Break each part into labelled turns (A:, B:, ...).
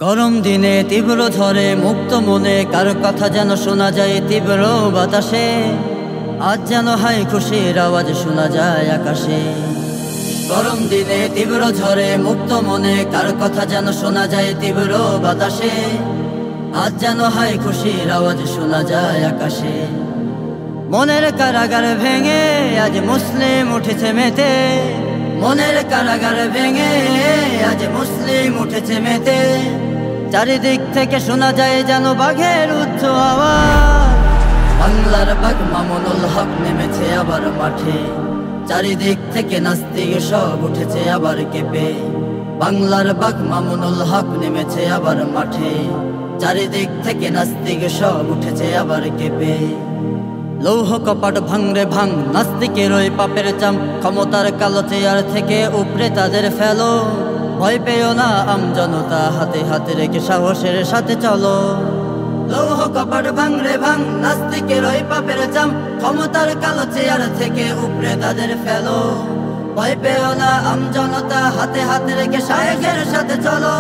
A: গরম দিনে তীব্র ঝড়ে মুক্ত মনে কার কথা যেন শোনা যায় তীব্র বাতাসে। আজ যেন হাই খুশির আওয়াজ শোনা যায় আকাশে। গরম দিনে তীব্র ঝড়ে মুক্ত মনে কার কথা যেন শোনা যায় তীব্র বাতাসে। আজ যেন হাই খুশির আওয়াজ শোনা যায় আকাশে। মনের কারাগার ভেঙে আজ মুসলিম উঠেছে মেতে। মনের কারাগার ভেঙে আজ মুসলিম উঠেছে মেতে। চারিদিক থেকে শোনা যায় যেন বাঘের উচ্চ আওয়াজ। বাংলার বাঘ মামুনুল হক নেমেছে আবার মাঠে। চারিদিক থেকে নাস্তিক সব উঠেছে আবার কেঁপে। বাংলার বাঘ মামুনুল হক নেমেছে আবার মাঠে। চারিদিক থেকে নাস্তিক সব উঠেছে আবার কেঁপে। লৌহ কপাট ভাঙরে ভাঙ নাস্তিকের ওই পাপের চাম। ক্ষমতার কালো চেয়ার থেকে উপরে তাদের ফেলো। ভয় পেও না আমজনতা, হাতে হাতে রেখে সাহসের সাথে চলো। লৌহ কপাট ভাঙরে ভাঙ নাস্তিকের ওই পাপের চাম। ক্ষমতার কালো চেয়ার থেকে উপরে তাদের ফেলো। ভয় পেও না আমজনতা, হাতে হাতে রেখে শায়েখের সাথে চলো।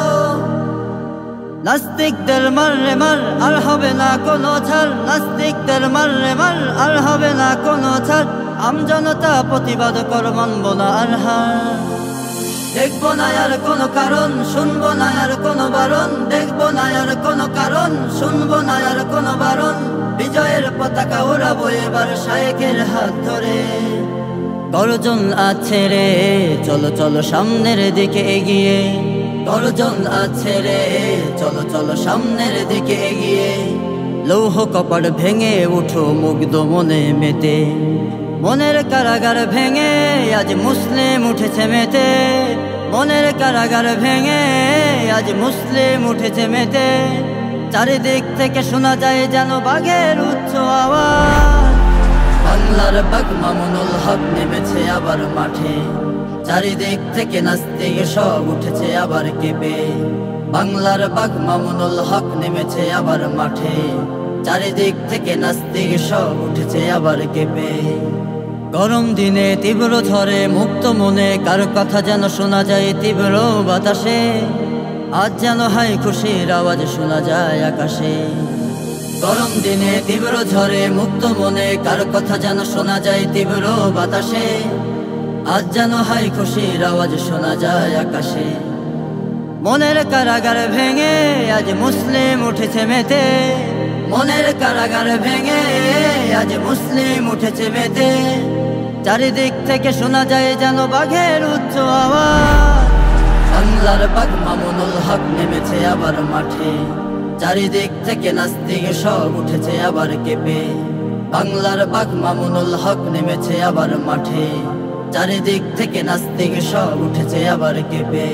A: নাস্তিকদের মাররে মার আর হবে না কোনো ছাড়। নাস্তিকদের মাররে মার আর হবে না কোনো ছাড়। আমজনতা প্রতিবাদ কর, মানব না আর হার। দেখবো না আর কোনো কারণ, শুনবো না আর কোনো বারণ। দেখবো না আর কোনো কারণ, শুনবো না আর কোনো বারণ। বিজয়ের পতাকা ওড়াবো এবার শায়েখের হাত ধরে। গর্জন আছে রে, চলো চলো সামনের দিকে এগিয়ে। গর্জন আছে রে, চলো চলো সামনের দিকে এগিয়ে। লৌহ কপাট ভেঙে উঠো মুগ্ধ মনে মেতে। মনের কারাগার ভেঙে আজ মুসলিম উঠেছে মেতে। মনের কারাগার ভেঙে আজ মুসলিম উঠেছে মেতে। চারিদিক থেকে শোনা যায় যেন বাঘের উচ্চ আওয়াজ। বাংলার বাঘ মামুনুল হক নেমেছে আবার মাঠে। চারিদিক থেকে নাস্তিক সব উঠেছে আবার কেঁপে। বাংলার বাঘ মামুনুল হক নেমেছে আবার মাঠে। চারিদিক থেকে নাস্তিক সব উঠেছে আবার কেঁপে। গরম দিনে তীব্র ঝড়ে মুক্ত মনে কার কথা যেন শোনা যায় তীব্র বাতাসে। আজ যেন হাই খুশির আওয়াজ শোনা যায় আকাশে। গরম দিনে তীব্র ঝড়ে মুক্ত মনে কার কথা যেন শোনা যায় তীব্র বাতাসে। আজ যেন হাই খুশির আওয়াজ শোনা যায় আকাশে। মনের কারাগার ভেঙে আজ মুসলিম উঠেছে মেতে। মনের কারাগার ভেঙে আজ মুসলিম উঠেছে মেতে। চারিদিক থেকে শোনা যায় যেন বাঘের উচ্চ আওয়াজ। বাংলার বাঘ মামুনুল হক নেমেছে আবার মাঠে। চারিদিক থেকে নাস্তিক সব উঠেছে আবার কেঁপে। বাংলার বাঘ মামুনুল হক নেমেছে আবার মাঠে। চারিদিক থেকে নাস্তিক সব উঠেছে আবার কেঁপে।